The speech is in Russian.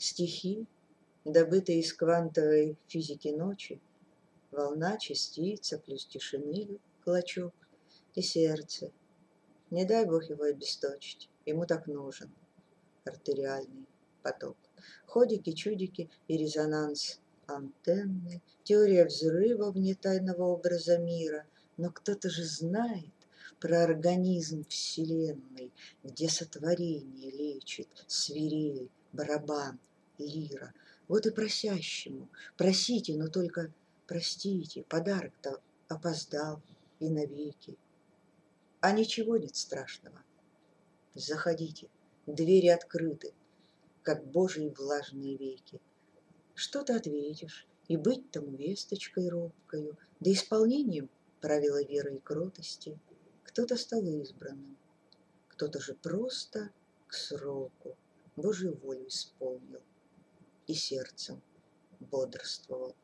Стихи, добытые из квантовой физики ночи, волна, частица, плюс тишины клочок и сердце. Не дай Бог его обесточить, ему так нужен артериальный поток. Ходики, чудики и резонанс антенны, теория взрыва вне тайного образа мира. Но кто-то же знает про организм Вселенной, где сотворение лечит свирель, барабан, лира. Вот и просящему просите, но только простите, подарок-то опоздал и навеки. А ничего нет страшного. Заходите, двери открыты, как Божьи влажные веки. Что ты ответишь, и быть тому весточкой робкою, да исполнением правила веры и кротости. Кто-то стал избранным, кто-то же просто к сроку Божью волю исполнил и сердцем бодрствовал.